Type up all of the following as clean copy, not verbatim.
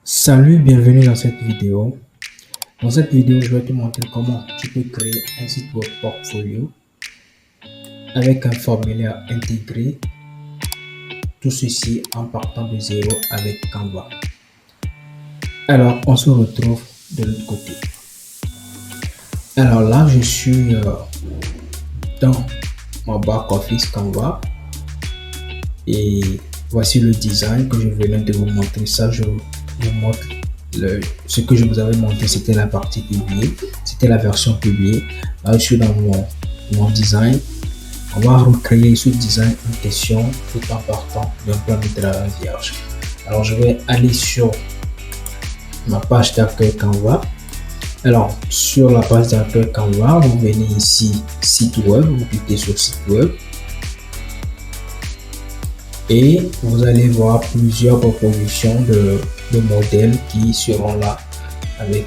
Salut, bienvenue dans cette vidéo. Dans cette vidéo, je vais te montrer comment tu peux créer un site web portfolio avec un formulaire intégré. Tout ceci en partant de zéro avec Canva. Alors, on se retrouve de l'autre côté. Alors là, je suis dans ma back office Canva et voici le design que je venais de vous montrer. Ça, je vous montre ce que je vous avais montré, c'était la partie publiée, c'était la version publiée. Là, je suis dans mon design. On va recréer ce design en question tout en partant d'un plan de travail vierge. Alors, je vais aller sur ma page d'accueil Canva. Alors, sur la page d'accueil Canva, vous venez ici, site web, vous cliquez sur site web. Et vous allez voir plusieurs propositions de modèles qui seront là avec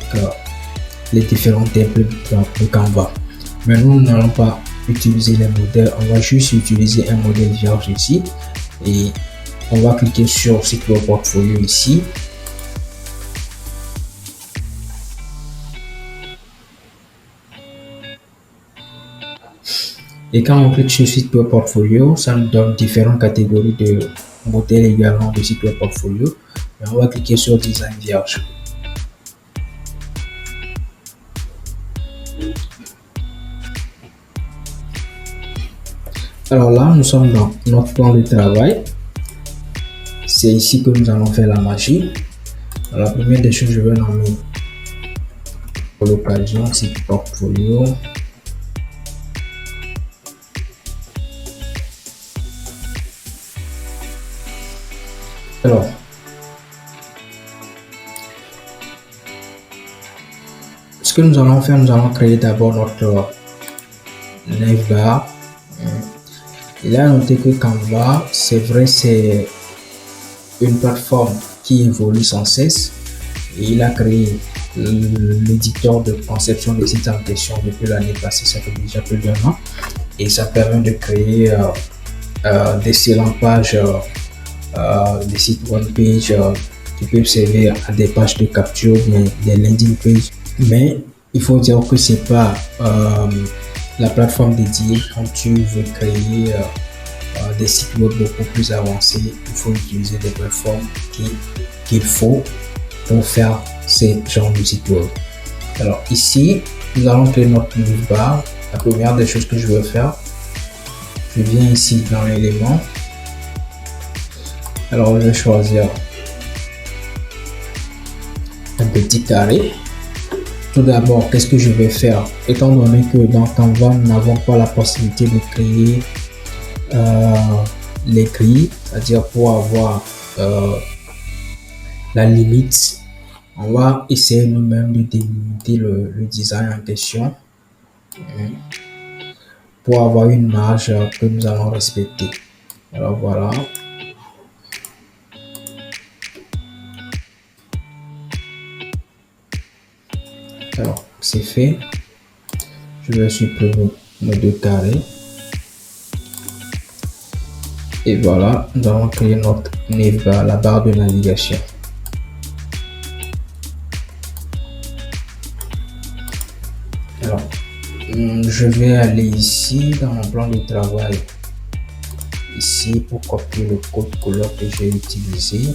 les différents templates de Canva. Mais nous n'allons pas utiliser les modèles, on va juste utiliser un modèle vierge ici et on va cliquer sur site web portfolio ici. Et quand on clique sur site web portfolio, ça nous donne différentes catégories de modèles également de site web portfolio. Et on va cliquer sur design vierge. Alors là, nous sommes dans notre plan de travail. C'est ici que nous allons faire la magie. Alors, la première des choses, je vais nommer pour l'occasion site portfolio. Alors, ce que nous allons faire, nous allons créer d'abord notre navbar. Il a noté que Canva, c'est vrai, c'est une plateforme qui évolue sans cesse et il a créé l'éditeur de conception des sites en question depuis l'année passée, ça fait déjà plus d'un an, et ça permet de créer d'excellentes pages, des sites one page qui peuvent servir à des pages de capture, bien des landing pages. Mais il faut dire que c'est pas la plateforme dédiée. Quand tu veux créer des sites web beaucoup plus avancés, il faut utiliser des plateformes qu'il faut pour faire ces genres de site web. Alors ici, nous allons créer notre navbar. La première des choses que je vais faire, je viens ici dans l'élément. Alors je vais choisir un petit carré. Tout d'abord, qu'est-ce que je vais faire? Étant donné que dans Canva, nous n'avons pas la possibilité de créer les grilles, c'est-à-dire pour avoir la limite, on va essayer nous-mêmes de délimiter le design en question pour avoir une marge que nous allons respecter. Alors voilà. Alors c'est fait. Je vais supprimer nos deux carrés. Et voilà, nous allons créer notre navbar, la barre de navigation. Alors, je vais aller ici dans mon plan de travail, ici pour copier le code couleur que j'ai utilisé,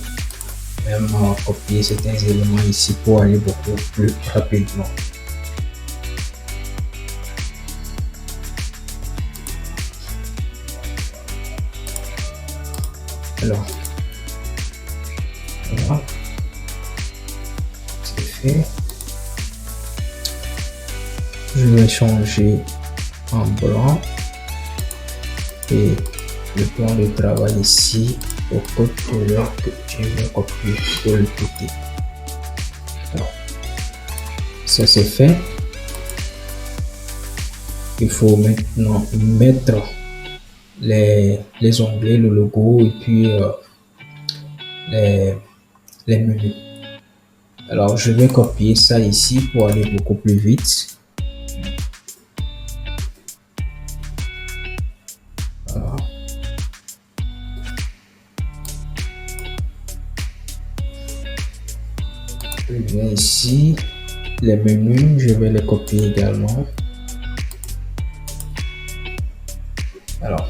même copier certains éléments ici pour aller beaucoup plus rapidement. Alors, voilà, c'est fait. Je vais changer en blanc et le plan de travail ici au code couleur que je vais copier de l'autre côté. Alors, ça c'est fait. Il faut maintenant mettre les onglets, le logo et puis les menus. Alors je vais copier ça ici pour aller beaucoup plus vite. Voilà. Je viens ici, les menus, je vais les copier également. Alors,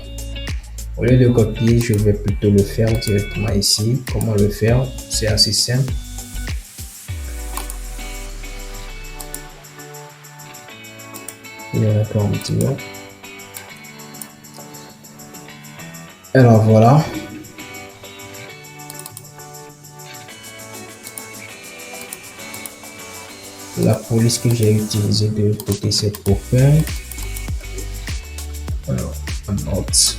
au lieu de copier, je vais plutôt le faire directement ici. Comment le faire? C'est assez simple. Je vais mettre un petit peu. Alors voilà. La police que j'ai utilisée de l'autre côté, c'est Popper. Alors, note.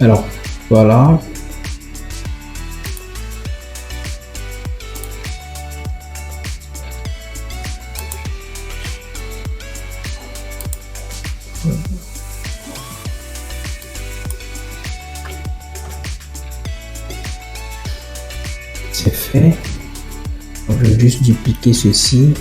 Alors, voilà. C'est fait. Je vais juste dupliquer ceci.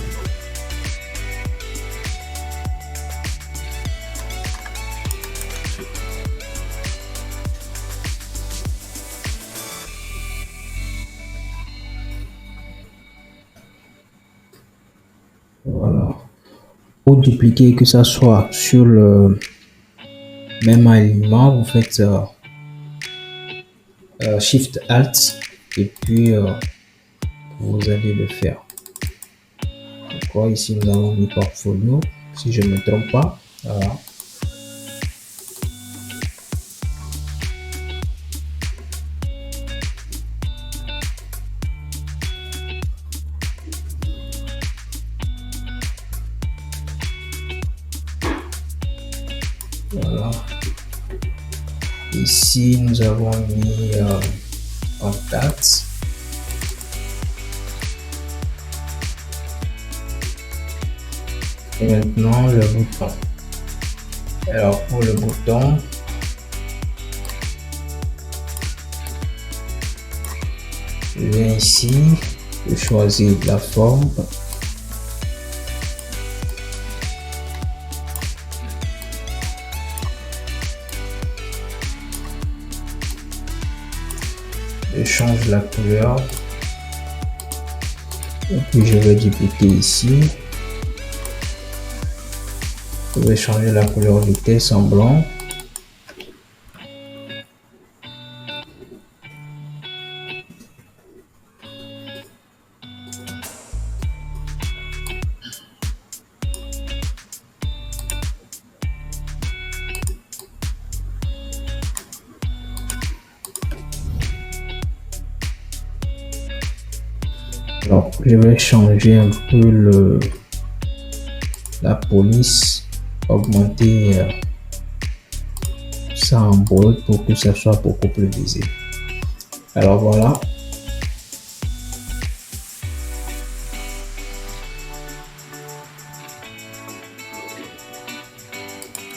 Voilà. Pour dupliquer, que ça soit sur le même alignement, vous faites Shift Alt et puis vous allez le faire. D'accord, ici nous avons mis portfolio, si je ne me trompe pas. Voilà. Voilà. Ici, nous avons mis contact. Et maintenant, le bouton. Alors, pour le bouton, je viens ici, je choisis la forme. Je change la couleur et puis je vais dupliquer ici. Je vais changer la couleur du texte en blanc. Alors, je vais changer un peu la police, augmenter ça en brut pour que ça soit beaucoup plus visible. Alors voilà.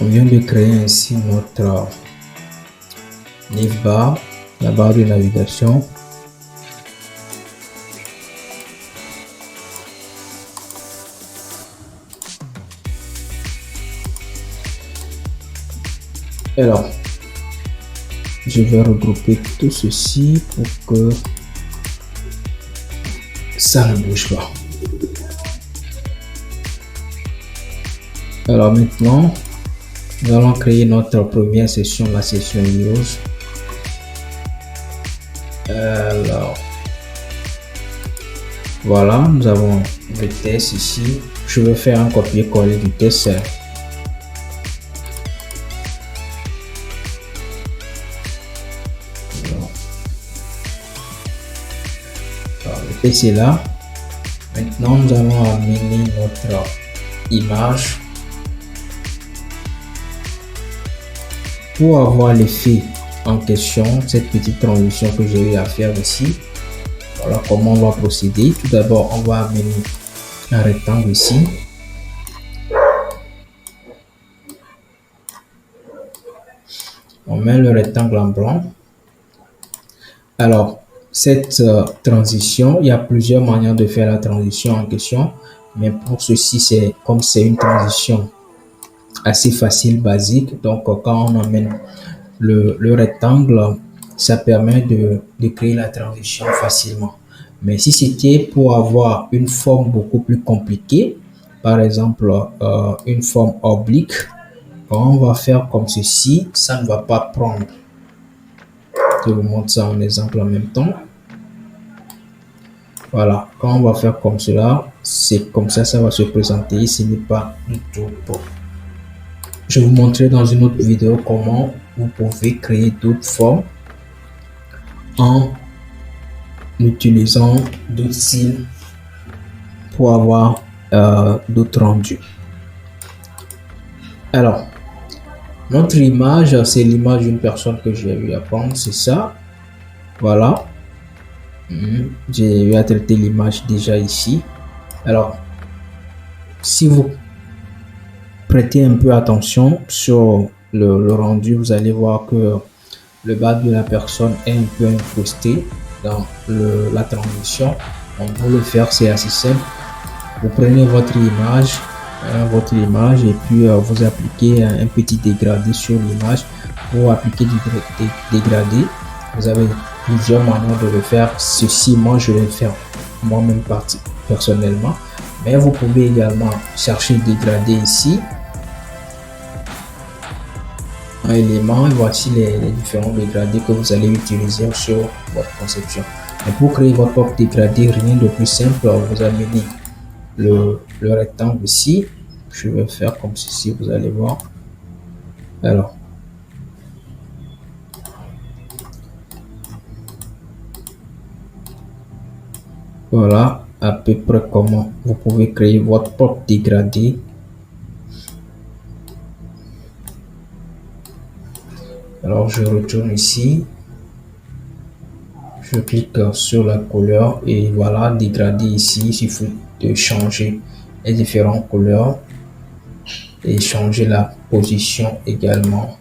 On vient de créer ainsi notre navbar, la barre de navigation. Alors, je vais regrouper tout ceci pour que ça ne bouge pas. Alors maintenant, nous allons créer notre première session, la session news. Alors, voilà, nous avons le test ici. Je vais faire un copier-coller du test. Le test est là. Maintenant, nous allons amener notre image. Pour avoir l'effet en question, cette petite transition que j'ai eu à faire ici, voilà comment on va procéder. Tout d'abord, on va amener un rectangle ici. On met le rectangle en blanc. Alors, cette transition, il y a plusieurs manières de faire la transition en question, mais pour ceci, c'est comme c'est une transition assez facile, basique. Donc, quand on amène le rectangle, ça permet de créer la transition facilement. Mais si c'était pour avoir une forme beaucoup plus compliquée, par exemple une forme oblique, quand on va faire comme ceci, ça ne va pas prendre. Je vous montre ça en exemple en même temps. Voilà, quand on va faire comme cela, c'est comme ça va se présenter. Ce n'est pas du tout bon. Je vais vous montrer dans une autre vidéo comment vous pouvez créer d'autres formes en utilisant d'autres styles pour avoir d'autres rendus. Alors, notre image, c'est l'image d'une personne que j'ai eu à prendre, c'est ça. Voilà. J'ai eu à traiter l'image déjà ici. Alors, si vous prêtez un peu attention sur le rendu, vous allez voir que le bas de la personne est un peu incrusté dans la transition. Donc, pour le faire, c'est assez simple. Vous prenez votre image et puis vous appliquez un petit dégradé sur l'image. Pour appliquer du dégradé, vous avez plusieurs manières de le faire. Ceci, moi, je vais le faire moi-même personnellement. Mais vous pouvez également chercher le dégradé ici. Un élément, et voici les différents dégradés que vous allez utiliser sur votre conception. Et pour créer votre propre dégradé, rien de plus simple, vous amenez le rectangle ici. Je vais faire comme ceci, vous allez voir. Alors, voilà à peu près comment vous pouvez créer votre propre dégradé. Alors, je retourne ici. Je clique sur la couleur et voilà, dégradé ici. Il suffit de changer les différentes couleurs et changer la position également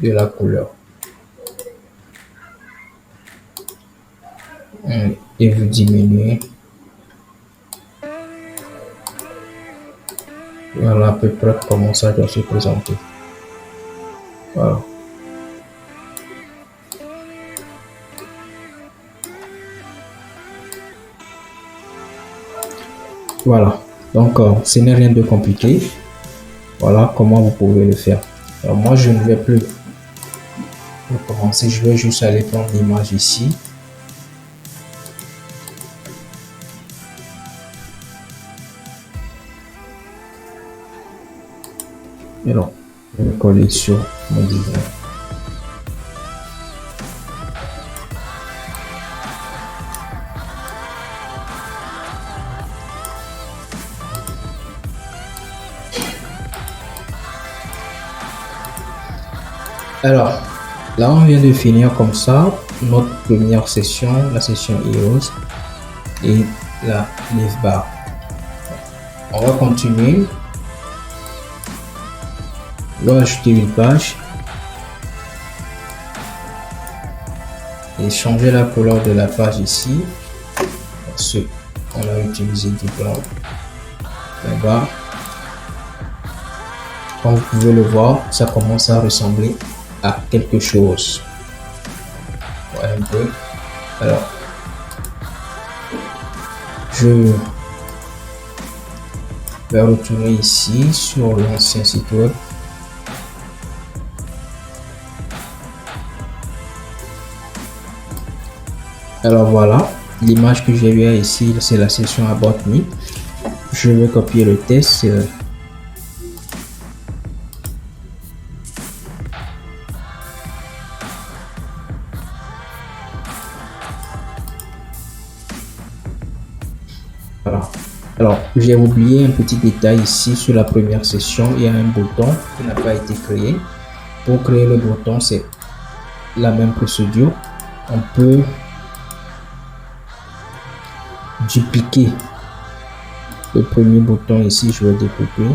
de la couleur. Et vous diminuez. Voilà à peu près comment ça doit se présenter. Voilà. Voilà. Donc, ce n'est rien de compliqué. Voilà comment vous pouvez le faire. Alors, moi, je ne vais plus recommencer. Je vais juste aller prendre l'image ici. Et donc, je vais coller sur mon design. Alors, là, on vient de finir comme ça notre première session, la session EOS et la Live Bar. On va continuer. On va ajouter une page et changer la couleur de la page ici. Parce qu'on a utilisé du blanc là-bas. Comme vous pouvez le voir, ça commence à ressembler à quelque chose. Ouais, un peu. Alors, je vais retourner ici sur l'ancien site web. Alors voilà, l'image que j'ai eu ici, c'est la section About Me. Je vais copier le texte. Voilà. Alors, j'ai oublié un petit détail ici sur la première session. Il y a un bouton qui n'a pas été créé. Pour créer le bouton, c'est la même procédure. On peut dupliquer le premier bouton ici. Je vais découper.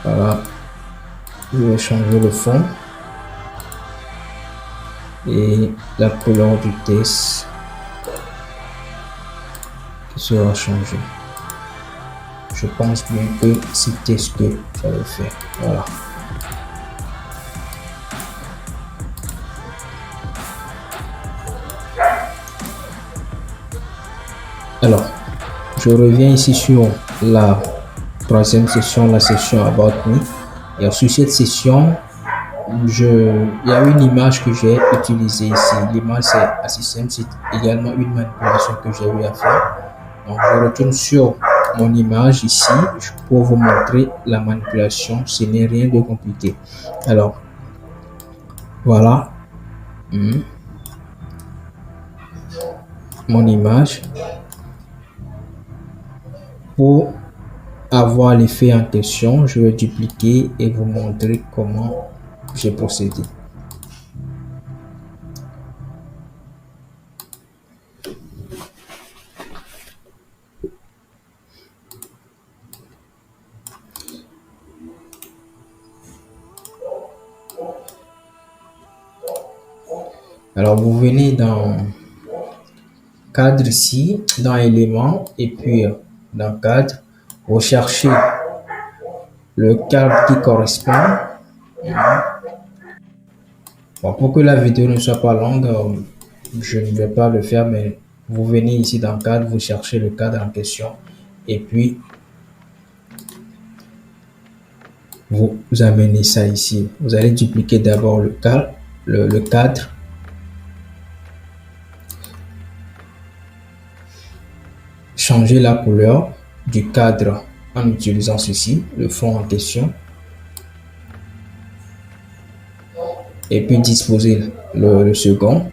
Voilà, je vais changer le fond et la couleur du test qui sera changée. Je pense bien que c'était ce que j'avais fait. Voilà. Alors, je reviens ici sur la troisième session, la session About Me. Et sur cette session, il y a une image que j'ai utilisée ici. L'image c'est assez simple, c'est également une manipulation que j'ai eu à faire. Donc, je retourne sur mon image ici pour vous montrer la manipulation. Ce n'est rien de compliqué. Alors, voilà mon image. Pour avoir l'effet en question, je vais dupliquer et vous montrer comment j'ai procédé. Alors, vous venez dans cadre ici, dans éléments, et puis dans cadre, vous cherchez le cadre qui correspond. Bon, pour que la vidéo ne soit pas longue, je ne vais pas le faire, mais vous venez ici dans cadre, vous cherchez le cadre en question, et puis vous amenez ça ici. Vous allez dupliquer d'abord le cadre, changer la couleur du cadre en utilisant ceci, le fond en question, et puis disposer le second,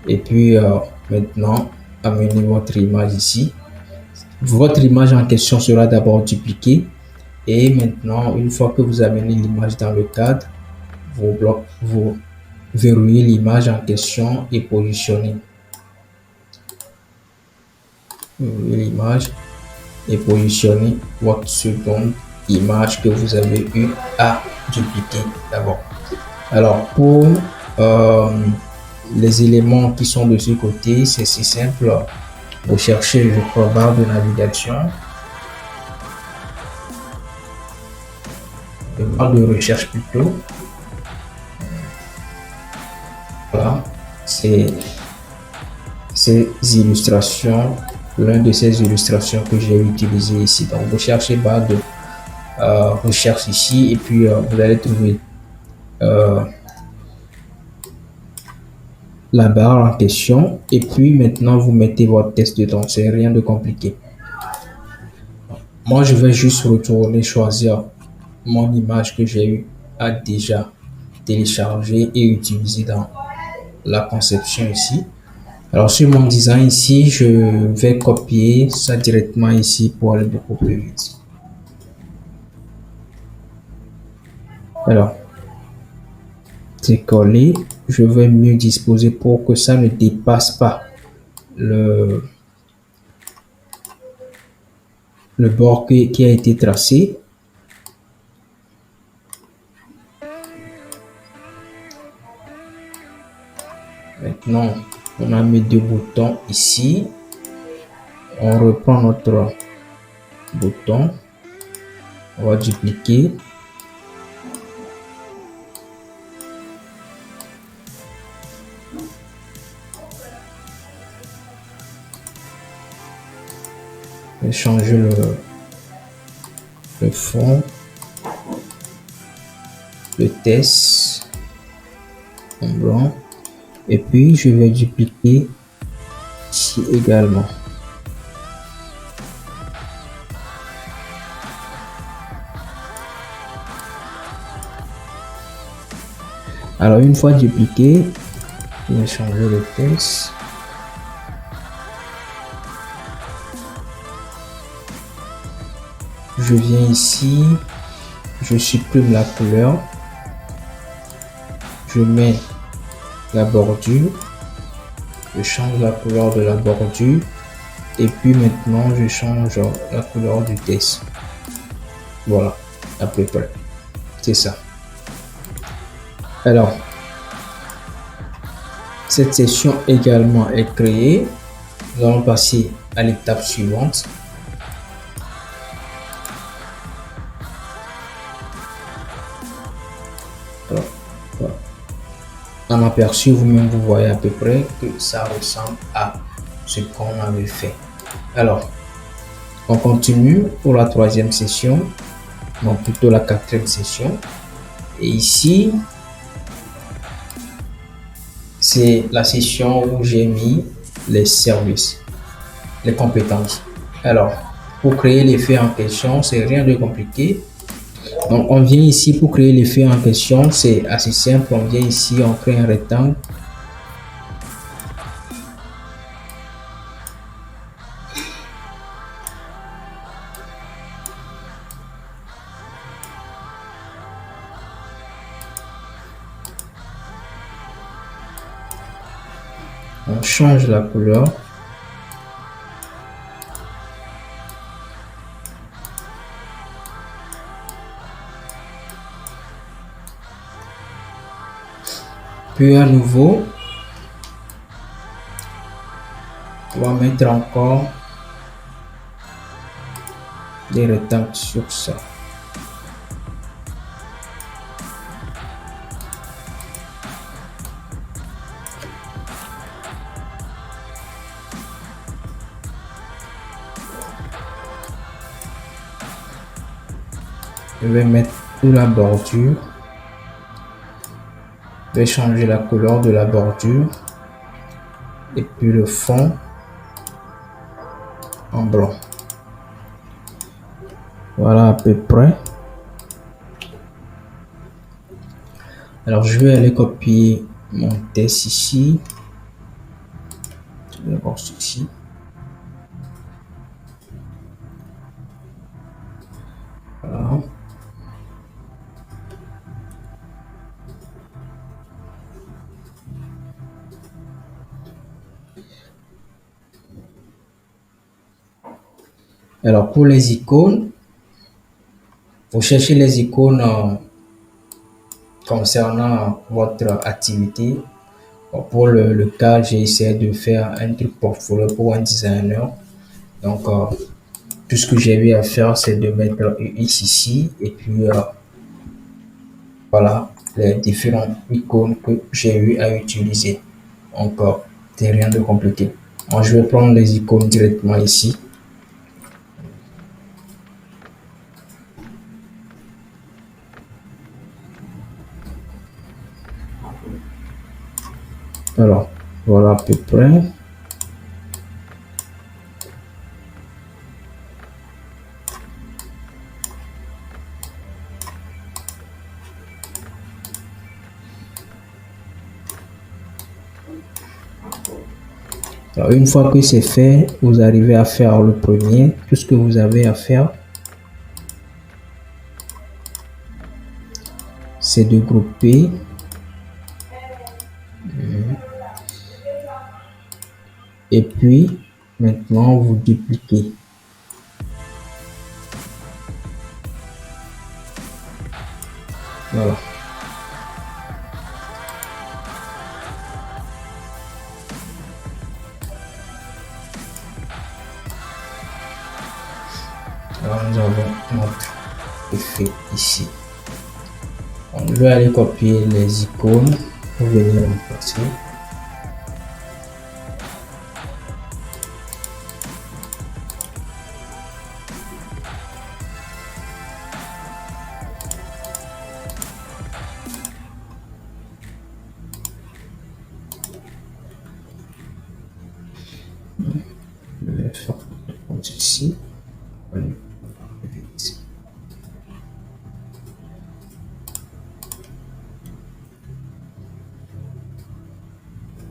et puis maintenant amener votre image ici. Votre image en question sera d'abord dupliquée, et maintenant une fois que vous amenez l'image dans le cadre, vous verrouillez l'image en question et positionnez l'image et positionnez votre seconde image que vous avez eu à dupliquer d'abord. Alors pour les éléments qui sont de ce côté, c'est si simple. Vous cherchez le barre de navigation, le barre de recherche plutôt. Voilà, c'est ces illustrations, l'un de ces illustrations que j'ai utilisé ici. Donc vous cherchez barre de recherche ici, et puis vous allez trouver la barre en question, et puis maintenant vous mettez votre test dedans. C'est rien de compliqué. Moi je vais juste retourner choisir mon image que j'ai eu à déjà télécharger et utiliser dans la conception ici. Alors sur mon design ici, je vais copier ça directement ici pour aller beaucoup plus vite. Alors c'est collé, je vais mieux disposer pour que ça ne dépasse pas le bord qui a été tracé. Maintenant on a mis deux boutons ici, on reprend notre bouton, on va dupliquer, et changer le fond, le test en blanc, et puis je vais dupliquer ici également. Alors une fois dupliqué, je vais changer le texte. Je viens ici, je supprime la couleur, je mets la bordure, je change la couleur de la bordure, et puis maintenant je change la couleur du texte. Voilà. à peu près. C'est ça. Alors, cette session également est créée. Nous allons passer à l'étape suivante. Alors, voilà. En aperçu, vous-même, vous voyez à peu près que ça ressemble à ce qu'on avait fait. Alors, on continue pour la troisième session, non plutôt la quatrième session. Et ici, c'est la session où j'ai mis les services, les compétences. Alors, pour créer l'effet en question, c'est rien de compliqué. Donc, on vient ici pour créer l'effet en question, c'est assez simple. On vient ici, on crée un rectangle. On change la couleur. Puis à nouveau, on va mettre encore des rectangles sur ça. Je vais mettre sous la bordure. Je vais changer la couleur de la bordure. Et puis le fond en blanc. Voilà à peu près. Alors je vais aller copier mon texte ici. Je vais voir ceci. Voilà. Alors pour les icônes, vous cherchez les icônes concernant votre activité. Bon, pour le cas, j'ai essayé de faire un truc portfolio pour un designer. Donc, tout ce que j'ai eu à faire, c'est de mettre UX ici et puis voilà les différentes icônes que j'ai eu à utiliser. Donc, c'est rien de compliqué. Alors, je vais prendre les icônes directement ici. Alors, voilà à peu près. Alors, une fois que c'est fait, vous arrivez à faire le premier. Tout ce que vous avez à faire, c'est de grouper. Et puis, maintenant, vous dupliquez. Voilà. Alors, nous avons notre effet ici. Je vais aller copier les icônes pour venir remplacer. Je vais faire comme ceci.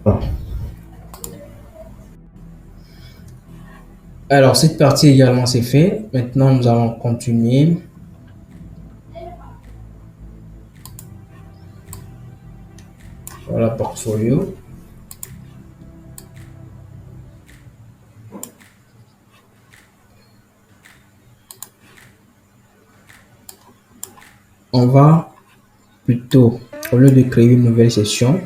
Voilà. Alors, cette partie également c'est fait. Maintenant, nous allons continuer. Voilà, portfolio. On va plutôt, au lieu de créer une nouvelle session,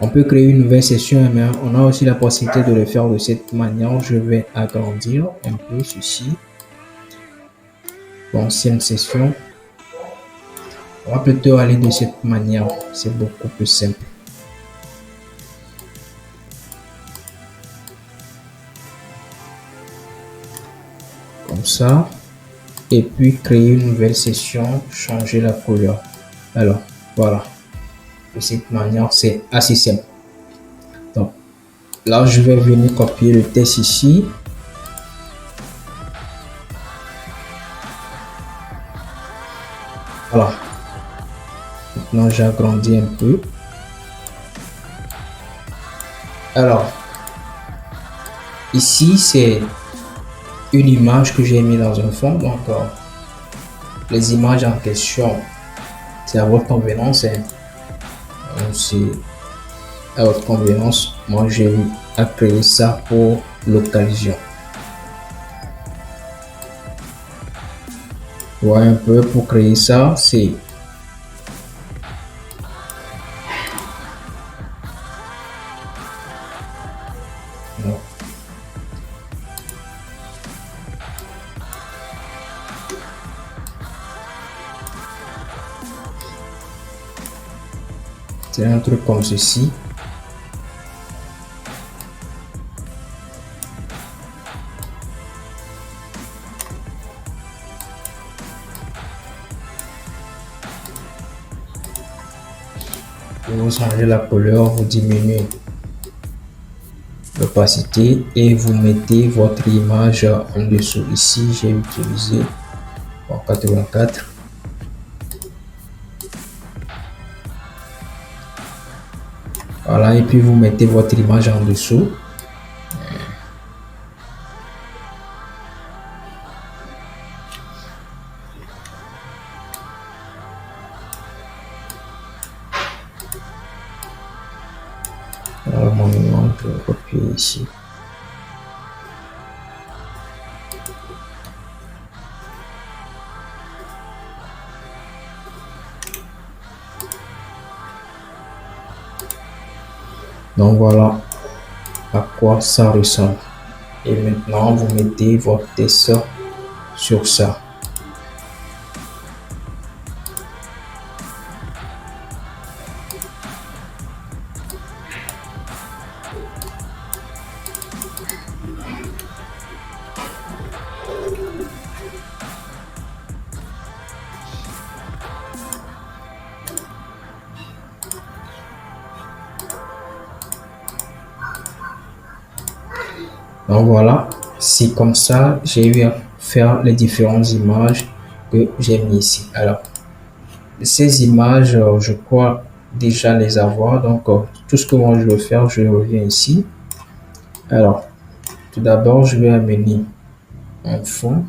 on peut créer une nouvelle session, mais on a aussi la possibilité de le faire de cette manière. Je vais agrandir un peu ceci. L'ancienne session. On va plutôt aller de cette manière. C'est beaucoup plus simple. Comme ça. Et puis créer une nouvelle session, changer la couleur. Alors, voilà. De cette manière, c'est assez simple. Donc, là, je vais venir copier le texte ici. Voilà. Maintenant, j'agrandis un peu. Alors, ici, c'est une image que j'ai mis dans un fond. Donc, les images en question, c'est à votre convenance. C'est à votre convenance. Moi, j'ai eu à créer ça pour l'occasion. Voilà un peu pour créer ça. C'est un truc comme ceci. Vous changez la couleur, vous diminuez l'opacité et vous mettez votre image en dessous. Ici, j'ai utilisé 84. Voilà, et puis vous mettez votre image en dessous. Alors, mon image, je vais copier ici. Donc voilà à quoi ça ressemble. Et maintenant, vous mettez votre texte sur ça. Donc voilà, c'est comme ça j'ai eu à faire les différentes images que j'ai mis ici. Alors, ces images, je crois déjà les avoir. Donc, tout ce que moi je veux faire, je reviens ici. Alors, tout d'abord, je vais amener un fond.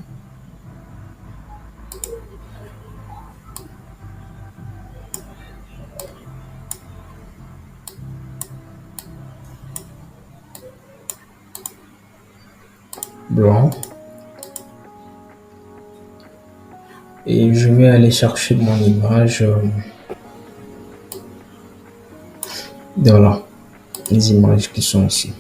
Blanc. Et je vais aller chercher mon image. Voilà, les images qui sont ici.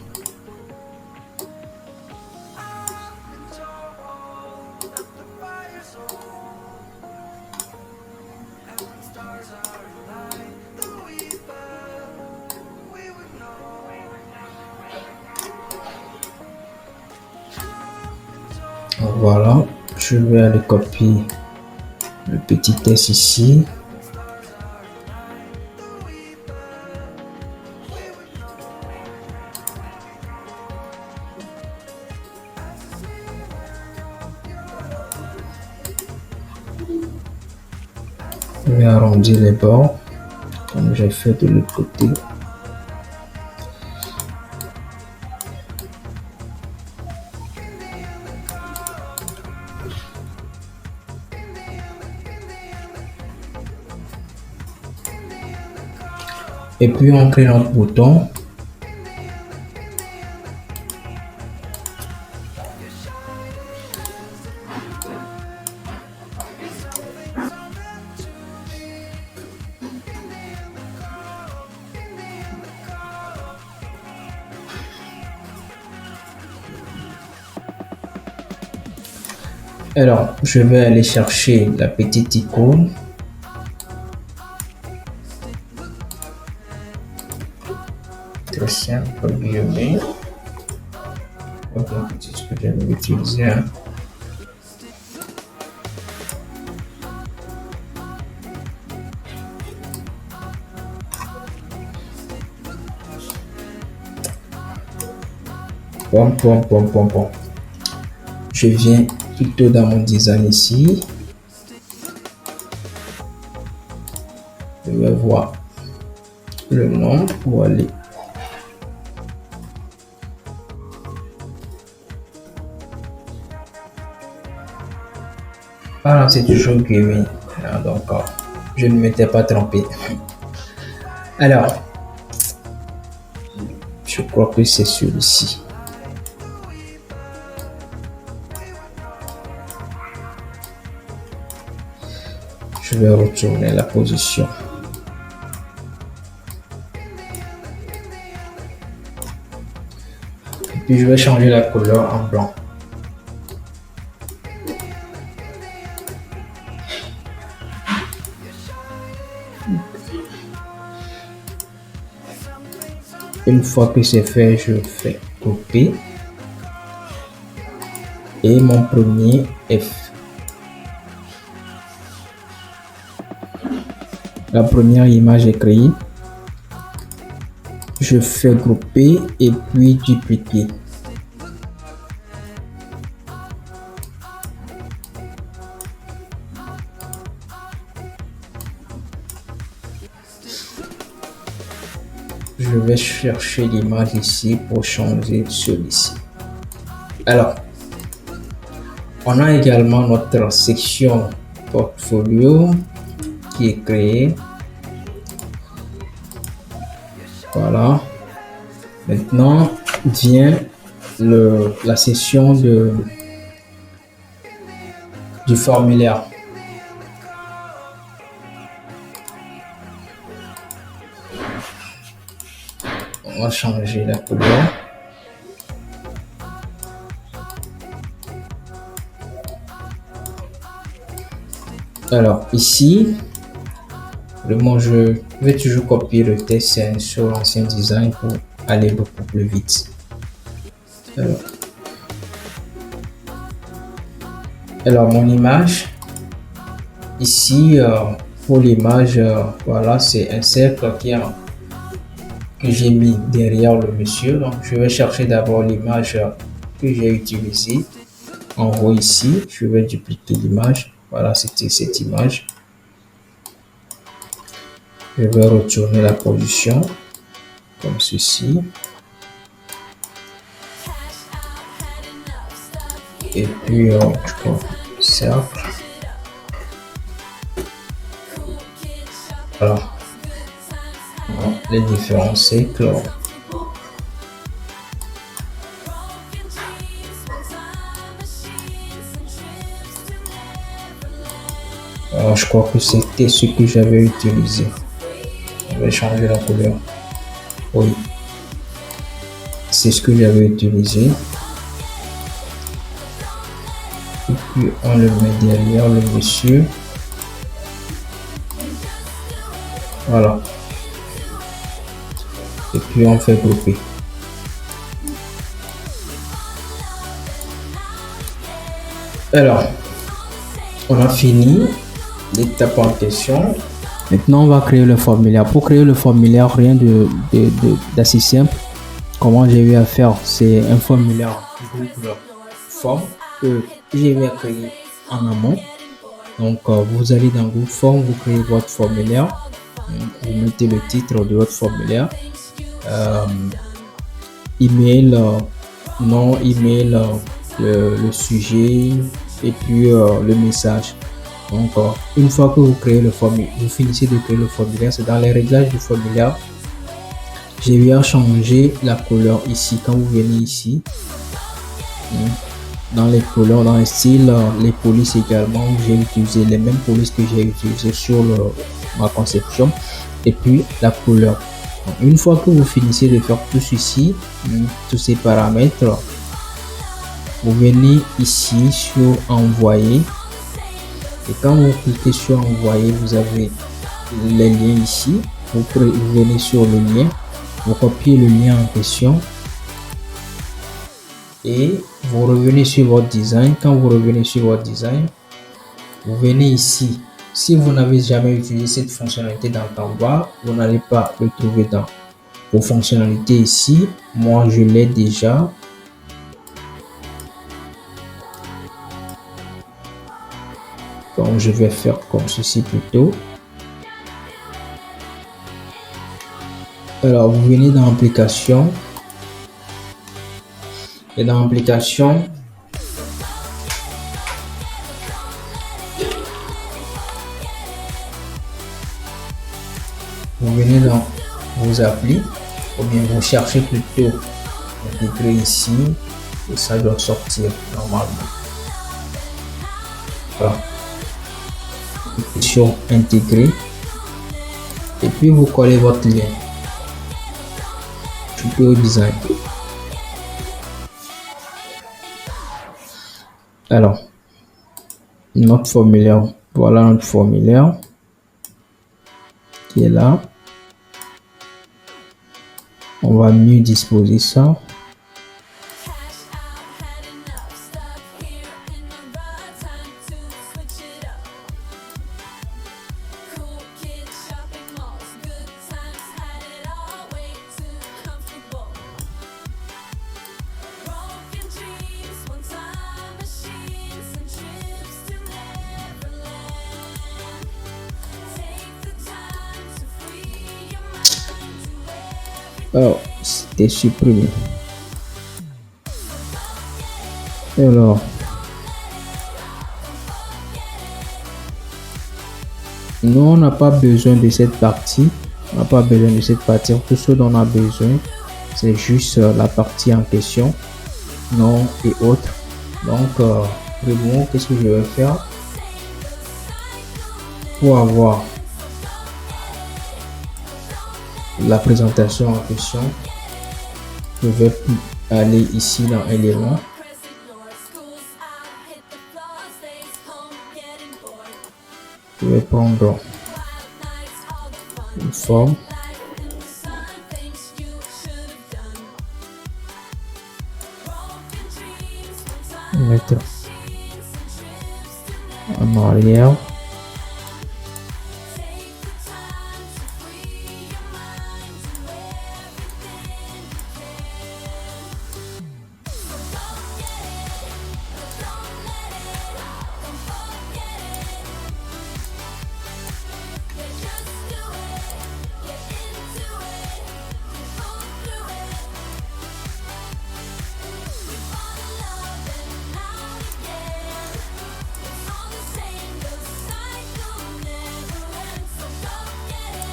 Voilà, je vais aller copier le petit texte ici. Je vais arrondir les bords comme j'ai fait de l'autre côté. Et puis on crée notre bouton. Alors, je vais aller chercher la petite icône. Très simple, guillemets. Donc, c'est ce que j'avais utilisé. Hein. Pom, pom, pom, pom, pom. Je viens plutôt dans mon design ici. Je vais voir le nom pour aller. Voilà, c'est toujours gaming. Donc, je ne m'étais pas trompé. Alors, je crois que c'est celui-ci. Je vais retourner la position. Et puis je vais changer la couleur en blanc. Une fois que c'est fait, je fais copier. Et mon premier F. La première image est créée. Je fais grouper et puis dupliquer. Je vais chercher l'image ici pour changer celui-ci. Alors, on a également notre section portfolio qui est créée. Voilà. Maintenant vient la section du formulaire. On va changer la couleur. Alors ici, je vais toujours copier le texte sur l'ancien design pour aller beaucoup plus vite. Alors mon image, ici pour l'image, voilà, c'est un cercle que j'ai mis derrière le monsieur. Donc je vais chercher d'abord l'image que j'ai utilisée. En haut ici, je vais dupliquer l'image. Voilà, c'était cette image. Je vais retourner la position comme ceci. Et puis, cercle. Voilà. Les différents cercles. Alors, je crois que c'était ce que j'avais utilisé. Je vais changer la couleur. Oui. C'est ce que j'avais utilisé. Et puis, on le met derrière le monsieur. Voilà. Et puis, on fait grouper. Alors, on a fini l'étape en question. Maintenant, on va créer le formulaire. Pour créer le formulaire, rien d'assez simple. Comment j'ai eu à faire, c'est un formulaire groupe forme que j'ai eu à créer en amont. Donc, vous allez dans Google Form, vous créez votre formulaire. Vous mettez le titre de votre formulaire. Email, nom, email, le sujet et puis le message. Donc, une fois que vous créez le formulaire, vous finissez de créer le formulaire, c'est dans les réglages du formulaire. J'ai eu à changer la couleur ici. Quand vous venez ici, dans les couleurs, dans les styles, les polices également, j'ai utilisé les mêmes polices que j'ai utilisées sur ma conception. Et puis la couleur. Donc, une fois que vous finissez de faire tout ceci, tous ces paramètres, vous venez ici sur envoyer et quand vous cliquez sur envoyer, vous avez les liens ici. Vous venez sur le lien, vous copiez le lien en question et vous revenez sur votre design. Quand vous revenez sur votre design, vous venez ici. Si vous n'avez jamais utilisé cette fonctionnalité dans Canva, vous n'allez pas le trouver dans vos fonctionnalités ici. Moi, je l'ai déjà. Donc, je vais faire comme ceci plutôt. Alors, vous venez dans application. Et dans application, vous venez dans vos applis, ou bien vous cherchez plutôt intégrer ici, et ça doit sortir normalement. Voilà. Sur intégrer, et puis vous collez votre lien. Au design. Alors, notre formulaire, voilà notre formulaire qui est là. On va mieux disposer ça. Alors, c'était supprimé. Alors, nous, on n'a pas besoin de cette partie. On n'a pas besoin de cette partie. Tout ce dont on a besoin, c'est juste la partie en question, nom et autres. Donc, bon, qu'est-ce que je vais faire pour avoir la présentation en question? Je vais aller ici dans éléments. Je vais prendre une forme. Mettre en arrière.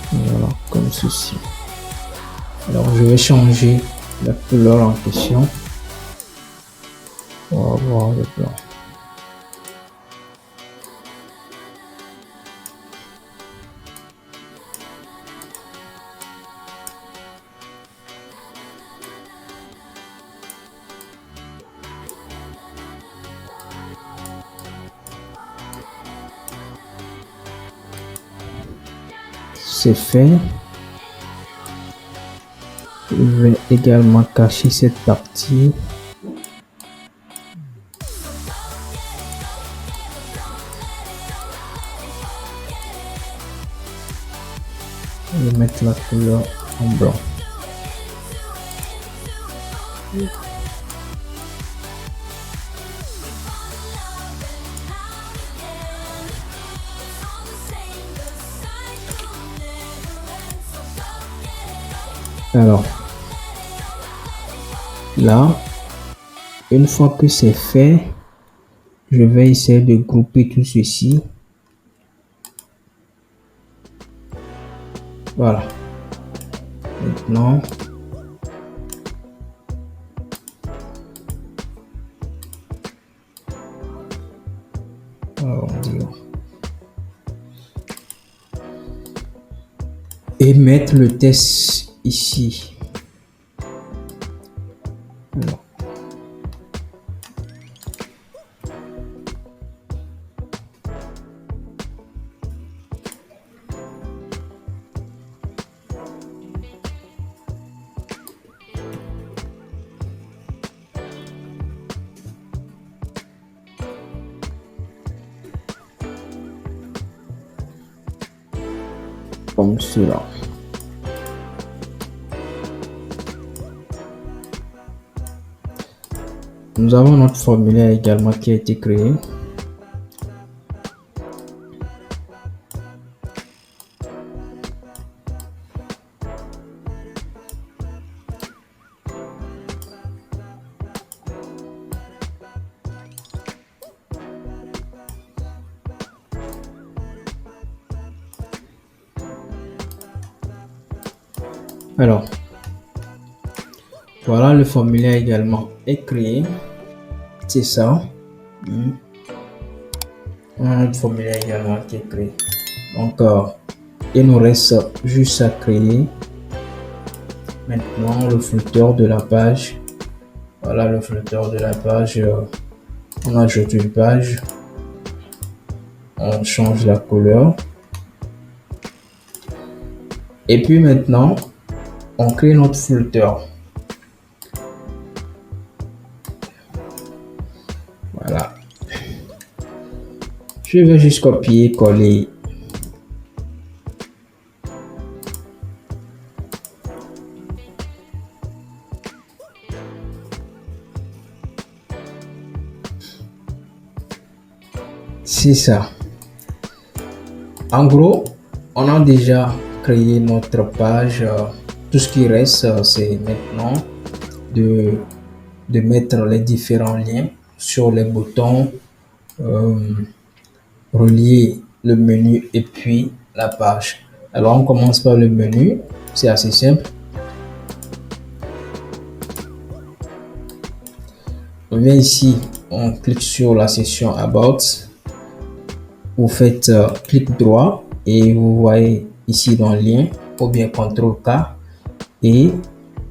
Voilà, comme ceci. Alors, je vais changer la couleur en question. On va voir le blanc. C'est fait. Je vais également cacher cette partie. Je vais mettre la couleur en blanc. Alors, là, une fois que c'est fait, je vais essayer de grouper tout ceci. Voilà. Maintenant, arrondir. Et mettre le test ici. Alors. comme cela. Nous avons notre formulaire également qui a été créé. Alors, voilà, le formulaire également est créé. C'est ça. On a notre formulaire également qui est créé. Donc, il nous reste juste à créer maintenant le footer de la page. Voilà le footer de la page. On ajoute une page. On change la couleur. Et puis maintenant, on crée notre footer. Voilà. Je vais juste copier, coller. C'est ça. En gros, on a déjà créé notre page. Tout ce qui reste, c'est maintenant de mettre les différents liens sur les boutons, relier le menu et puis la page. Alors, on commence par le menu. C'est assez simple. On vient ici, on clique sur la section About. Vous faites clic droit et vous voyez ici dans le lien ou bien CTRL-K et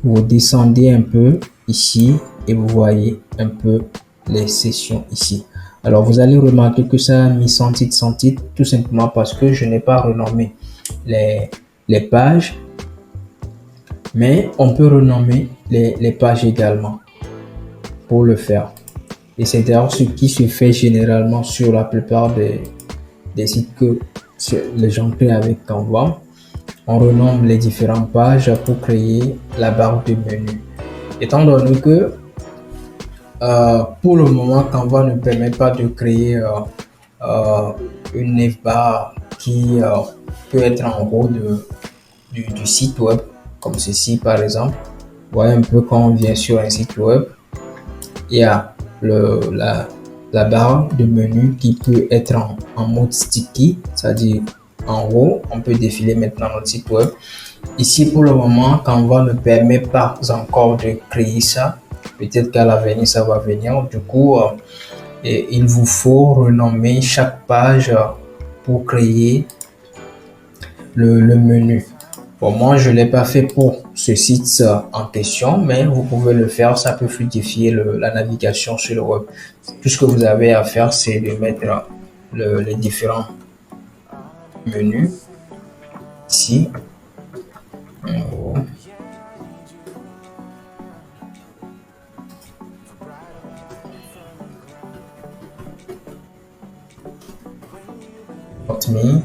vous descendez un peu ici et vous voyez un peu les sessions ici. Alors vous allez remarquer que ça a mis sans titre tout simplement parce que je n'ai pas renommé les pages, mais on peut renommer les pages également pour le faire. Et c'est d'ailleurs ce qui se fait généralement sur la plupart des sites que les gens créent avec Canva. On renomme les différentes pages pour créer la barre de menu. Étant donné que pour le moment Canva ne permet pas de créer une navbar qui peut être en haut du site web comme ceci par exemple. Vous voyez un peu quand on vient sur un site web, il y a la barre de menu qui peut être en mode sticky, c'est-à-dire en haut, on peut défiler maintenant notre site web. Ici, pour le moment, Canva ne permet pas encore de créer ça. Peut-être qu'à l'avenir, ça va venir. Du coup, il vous faut renommer chaque page pour créer le menu. Bon, moi, je ne l'ai pas fait pour ce site en question, mais vous pouvez le faire. Ça peut fluidifier la navigation sur le web. Tout ce que vous avez à faire, c'est de mettre les différents menus ici. Me,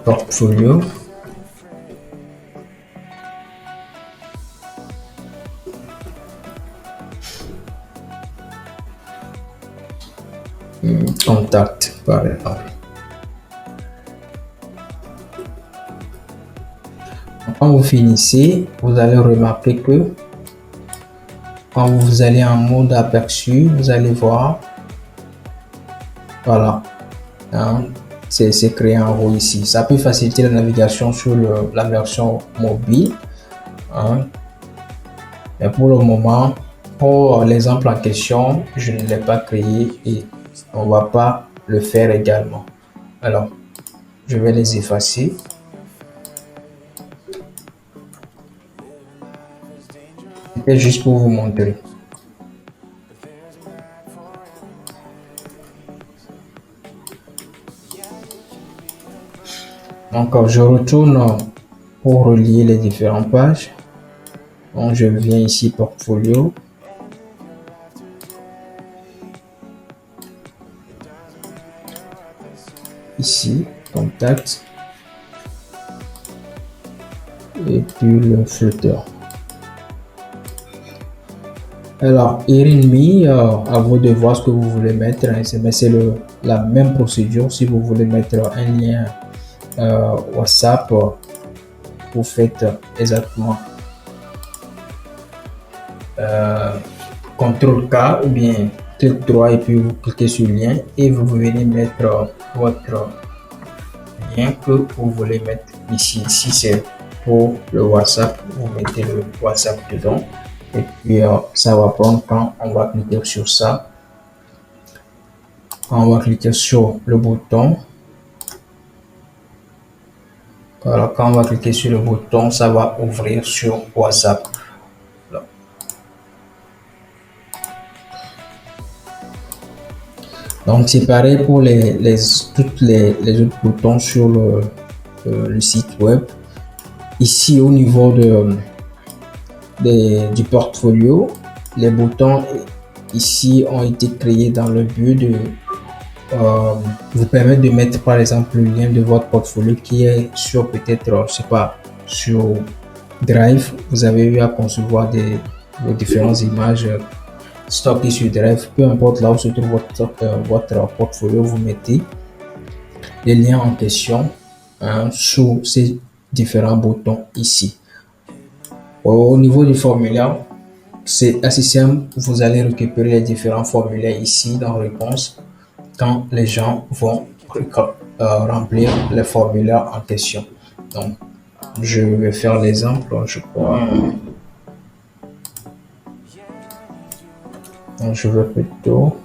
portfolio, contact par exemple. Quand vous finissez, vous allez remarquer que quand vous allez en mode aperçu, vous allez voir, voilà, hein, c'est créé en haut ici. Ça peut faciliter la navigation sur la version mobile, hein. Mais pour le moment, pour l'exemple en question, je ne l'ai pas créé et on va pas le faire également. Alors, je vais les effacer. C'était juste pour vous montrer. Donc, je retourne pour relier les différentes pages. Donc, je viens ici, portfolio. Ici, contact et puis le footer. Alors, Irinmi, à vous de voir ce que vous voulez mettre, hein, mais c'est la même procédure. Si vous voulez mettre un lien WhatsApp, vous faites exactement CTRL-K ou bien clic droit et puis vous cliquez sur le lien et vous venez mettre votre lien que vous voulez mettre ici. Ici, c'est pour le WhatsApp, vous mettez le WhatsApp dedans. Et puis ça va prendre quand on va cliquer sur ça. Quand on va cliquer sur le bouton, voilà, quand on va cliquer sur le bouton, ça va ouvrir sur WhatsApp. Là. Donc c'est pareil pour tous les autres boutons sur le site web. Ici au niveau du portfolio, les boutons ici ont été créés dans le but de vous permettre de mettre par exemple le lien de votre portfolio qui est sur peut-être, je sais pas, sur Drive. Vous avez eu à concevoir vos différentes images stockées sur Drive, peu importe là où se trouve votre portfolio, vous mettez les liens en question sur ces différents boutons ici. Au niveau du formulaire, c'est assez simple. Vous allez récupérer les différents formulaires ici dans Réponse quand les gens vont remplir les formulaires en question. Donc, je vais faire l'exemple, je crois. Donc, je vais plutôt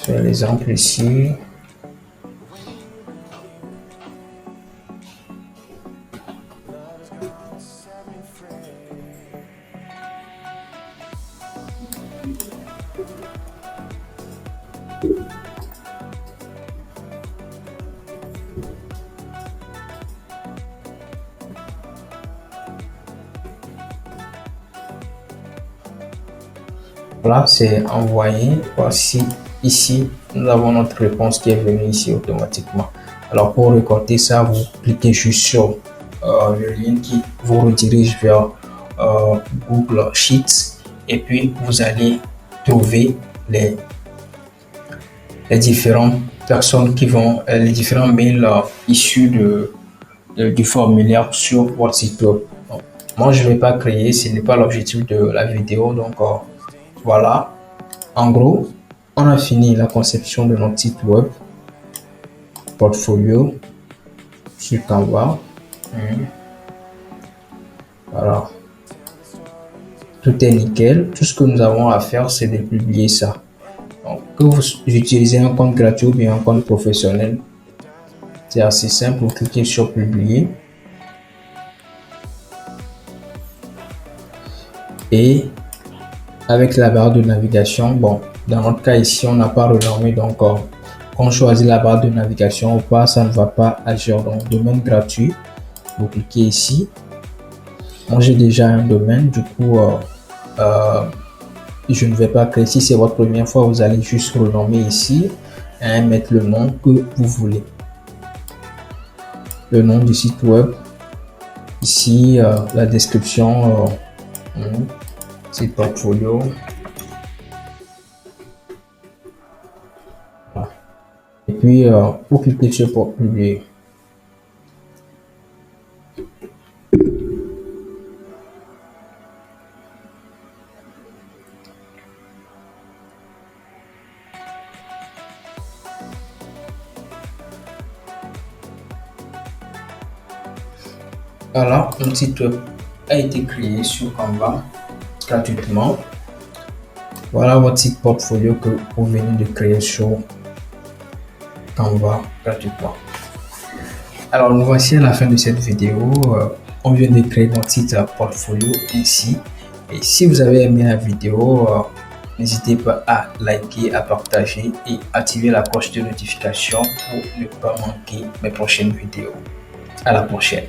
faire l'exemple ici. Voilà, c'est envoyé. Voici ici, nous avons notre réponse qui est venue ici automatiquement. Alors pour recorder ça, vous cliquez juste sur le lien qui vous redirige vers Google Sheets et puis vous allez trouver les différentes personnes qui vont, les différents mails issus du formulaire sur votre site web. Donc, moi, je ne vais pas créer, ce n'est pas l'objectif de la vidéo. Donc, voilà. En gros, on a fini la conception de notre site web, portfolio, sur Canva. Voilà. Tout est nickel. Tout ce que nous avons à faire, c'est de publier ça. Donc, que vous utilisez un compte gratuit ou bien un compte professionnel, c'est assez simple. Vous cliquez sur publier et avec la barre de navigation, bon, dans notre cas ici, on n'a pas renommé, donc quand on choisit la barre de navigation ou pas, ça ne va pas agir. Donc, domaine gratuit, vous cliquez ici. Moi, j'ai déjà un domaine, du coup, je ne vais pas créer. Si c'est votre première fois, vous allez juste renommer ici et mettre le nom que vous voulez. Le nom du site web. Ici, la description, c'est portfolio. Et puis, vous cliquez sur publier. Voilà, un site web a été créé sur Canva gratuitement. Voilà votre site portfolio que vous venez de créer sur Canva gratuitement. Alors, nous voici à la fin de cette vidéo. On vient de créer notre site portfolio ainsi. Et si vous avez aimé la vidéo, n'hésitez pas à liker, à partager et activer la cloche de notification pour ne pas manquer mes prochaines vidéos. À la prochaine.